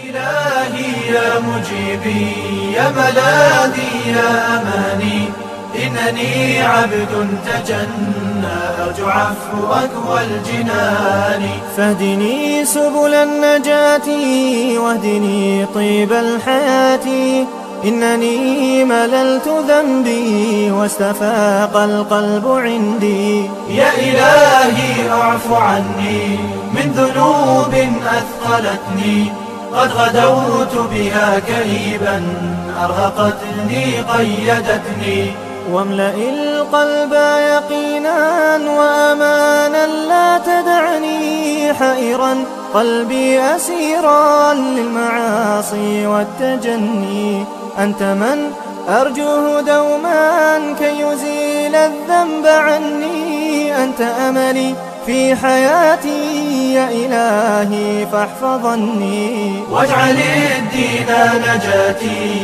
إلهي يا مجيبي يا ملاذي يا أماني، إنني عبد تجنى أرجو عفوك والجنان. فاهدني سبل النجاة واهدني طيب الحياة، إنني مللت ذنبي واستفاق القلب عندي. يا إلهي اعف عني من ذنوب أثقلتني، قد غدوت بها كئيبا أرهقتني قيدتني. واملأ القلب يقينا وأمانا لا تدعني حائرا قلبي أسيرا للمعاصي والتجني. أنت من أرجوه دوما كي يزيل الذنب عني، أنت أملي في حياتي يا إلهي فاحفظني واجعل الدين نجاتي.